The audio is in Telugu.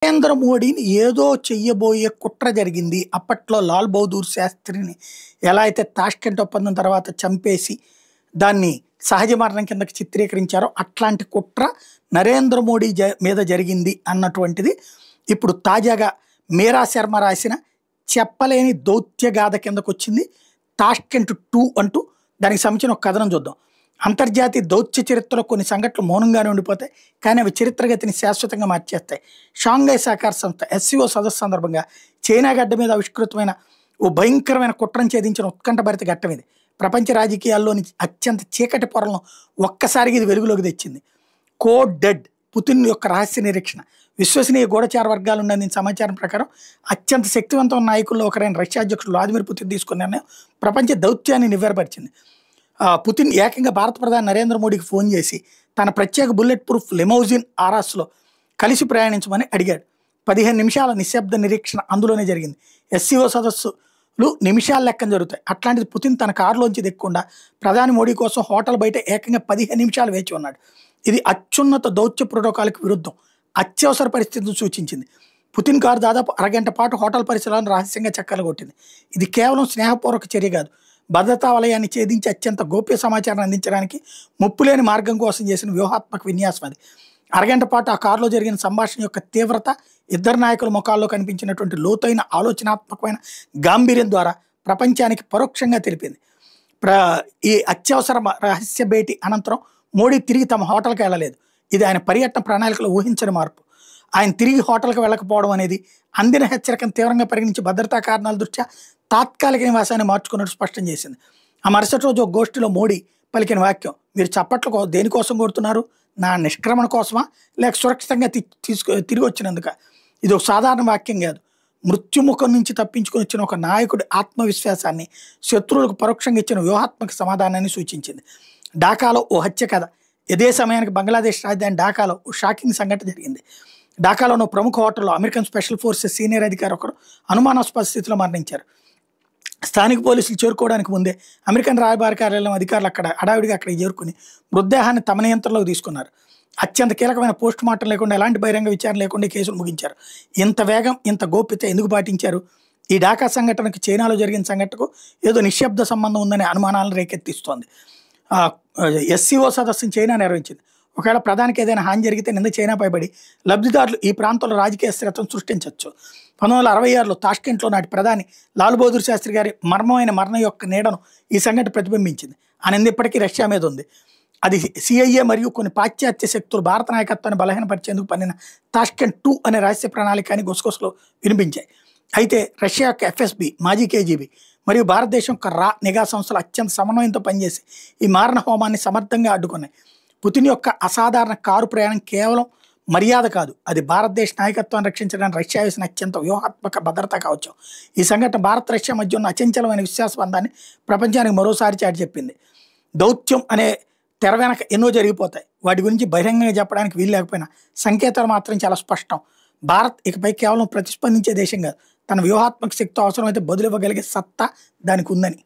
నరేంద్ర మోడీని ఏదో చెయ్యబోయే కుట్ర జరిగింది. అప్పట్లో లాల్ బహదూర్ శాస్త్రిని ఎలా అయితే తాష్కెంట్ ఒప్పందం తర్వాత చంపేసి దాన్ని సహజ మరణం కిందకి చిత్రీకరించారో అట్లాంటి కుట్ర నరేంద్ర మోడీ మీద జరిగింది అన్నటువంటిది ఇప్పుడు తాజాగా మీరా శర్మ రాసిన చెప్పలేని దౌత్యగాథ కిందకొచ్చింది. తాష్కెంట్ 2 అంటూ దానికి సంబంధించిన ఒక కథనం చూద్దాం. అంతర్జాతీయ దౌత్య చరిత్రలో కొన్ని సంఘటనలు మౌనంగానే ఉండిపోతాయి, కానీ అవి చరిత్రగతిని శాశ్వతంగా మార్చేస్తాయి. షాంఘై సహకార సంస్థ SCO సదస్సు సందర్భంగా చైనా గడ్డ మీద ఆవిష్కృతమైన ఓ భయంకరమైన కుట్రను ఛేదించిన ఉత్కంఠభరిత ఘట్టం ఇది. ప్రపంచ రాజకీయాల్లోని అత్యంత చీకటి పొరలను ఒక్కసారిగా ఇది వెలుగులోకి తెచ్చింది. కోడ్ డెడ్ పుతిన్ యొక్క రహస్య నిరీక్షణ. విశ్వసనీయ గూఢచార వర్గాలు అందిన సమాచారం ప్రకారం అత్యంత శక్తివంతమైన నాయకుల్లో ఒకరైన రష్యా అధ్యక్షుడు వ్లాదిమిర్ పుతిన్ తీసుకున్న నిర్ణయం ప్రపంచ దౌత్యాన్ని నివ్వెరపరిచింది. పుతిన్ ఏకంగా భారత ప్రధాని నరేంద్ర మోడీకి ఫోన్ చేసి తన ప్రత్యేక బుల్లెట్ ప్రూఫ్ లిమౌజిన్ ఆర్ఎస్లో కలిసి ప్రయాణించమని అడిగాడు. 15 నిమిషాల నిశ్శబ్ద నిరీక్షణ అందులోనే జరిగింది. SCO సదస్సులు నిమిషాల లెక్కన జరుగుతాయి. అట్లాంటిది పుతిన్ తన కారులోంచి దిక్కకుండా ప్రధాని మోడీ కోసం హోటల్ బయట ఏకంగా 15 నిమిషాలు వేచి ఉన్నాడు. ఇది అత్యున్నత దౌత్య ప్రోటోకాల్కి విరుద్ధం. అత్యవసర పరిస్థితిని సూచించింది. పుతిన్ కారు దాదాపు అరగంట పాటు హోటల్ పరిసరాలను రహస్యంగా చక్కలు కొట్టింది. ఇది కేవలం స్నేహపూర్వక చర్య కాదు, భద్రతా వలయాన్ని ఛేదించి అత్యంత గోప్య సమాచారం అందించడానికి ముప్పులేని మార్గం కోసం చేసిన వ్యూహాత్మక విన్యాసం అది. అరగంట పాటు ఆ కారులో జరిగిన సంభాషణ యొక్క తీవ్రత, ఇద్దరు నాయకుల ముఖాల్లో కనిపించినటువంటి లోతైన ఆలోచనాత్మకమైన గాంభీర్యం ద్వారా ప్రపంచానికి పరోక్షంగా తెలిపింది. ఈ అత్యవసర రహస్య భేటీ అనంతరం మోడీ తిరిగి తమ హోటల్కి వెళ్ళలేదు. ఇది ఆయన పర్యటన ప్రణాళికలో ఊహించని మార్పు. ఆయన తిరిగి హోటల్కి వెళ్ళకపోవడం అనేది అందిన హెచ్చరికను తీవ్రంగా పరిగణించి భద్రతా కారణాల దృష్ట్యా తాత్కాలిక నివాసాన్ని మార్చుకున్నట్టు స్పష్టం చేసింది. ఆ మరుసటి రోజు ఒక గోష్ఠిలో మోడీ పలికిన వాక్యం, మీరు చప్పట్లు దేనికోసం కొడుతున్నారు? నా నిష్క్రమణ కోసమా, లేక సురక్షితంగా తిరిగి వచ్చినందుక? ఇది ఒక సాధారణ వాక్యం కాదు. మృత్యుముఖం నుంచి తప్పించుకొని వచ్చిన ఒక నాయకుడి ఆత్మవిశ్వాసాన్ని, శత్రువులకు పరోక్షంగా ఇచ్చిన వ్యూహాత్మక సమాధానాన్ని సూచించింది. ఢాకాలో ఓ హత్య కథ. ఇదే సమయానికి బంగ్లాదేశ్ రాజధాని ఢాకాలో ఓ షాకింగ్ సంఘటన జరిగింది. ఢాకాలోని ప్రముఖ హోటల్లో అమెరికన్ స్పెషల్ ఫోర్సెస్ సీనియర్ అధికారి ఒకరు అనుమానాస్పద స్థితిలో మరణించారు. స్థానిక పోలీసులు చేరుకోవడానికి ముందే అమెరికన్ రాయబార కార్యాలయం అధికారులు హడావిడిగా అక్కడికి చేరుకుని మృతదేహాన్ని తమ నియంత్రణలోకి తీసుకున్నారు. అత్యంత కీలకమైన పోస్ట్ మార్టం లేకుండా, ఎలాంటి బహిరంగ విచారణ లేకుండా కేసులు ముగించారు. ఇంత వేగం, ఇంత గోప్యత ఎందుకు పాటించారు? ఈ ఢాకా సంఘటనకు చైనాలో జరిగిన సంఘటనకు ఏదో నిశ్శబ్ద సంబంధం ఉందనే అనుమానాలను రేకెత్తిస్తోంది. SCO సదస్సును చైనా నిర్వహించింది. ఒకవేళ ప్రధానికి ఏదైనా హాని జరిగితే నింద చైనాపై పడి లబ్ధిదారులు ఈ ప్రాంతంలో రాజకీయ స్థిరత్వం సృష్టించవచ్చు. 1966లో తాష్కెంట్లో నాటి ప్రధాని లాల్ బహదూర్ శాస్త్రి గారి మర్మమైన మరణం యొక్క నీడను ఈ సంఘటన ప్రతిబింబించింది. ఆ నింద ఇప్పటికీ రష్యా మీద ఉంది. అది CIA మరియు కొన్ని పాశ్చాత్య శక్తులు భారత నాయకత్వాన్ని బలహీనపరిచేందుకు పన్నిన తాష్కెంట్ 2 అనే రహస్య ప్రణాళిక అని గుసగుసలు వినిపించాయి. అయితే రష్యా యొక్క FSB, మాజీ KGB మరియు భారతదేశం యొక్క నిఘా సంస్థలు అత్యంత సమన్వయంతో పనిచేసి ఈ మారణ హోమాన్ని సమర్థంగా అడ్డుకున్నాయి. పుతిన్ యొక్క అసాధారణ కారు ప్రయాణం కేవలం మర్యాద కాదు, అది భారతదేశ నాయకత్వాన్ని రక్షించడానికి రష్యా వేసిన అత్యంత వ్యూహాత్మక భద్రత కావచ్చు. ఈ సంఘటన భారత్ రష్యా మధ్య ఉన్న అచంచలమైన విశ్వాస బంధాన్ని ప్రపంచానికి మరోసారి చాటి చెప్పింది. దౌత్యం అనే తెర వెనక ఎన్నో జరిగిపోతాయి. వాటి గురించి బహిరంగంగా చెప్పడానికి వీలు లేకపోయినా సంకేతాలు మాత్రం చాలా స్పష్టం. భారత్ ఇకపై కేవలం ప్రతిస్పందించే దేశం కాదు, తన వ్యూహాత్మక శక్తి అవసరమైతే బదులివ్వగలిగే సత్తా దానికి ఉందని.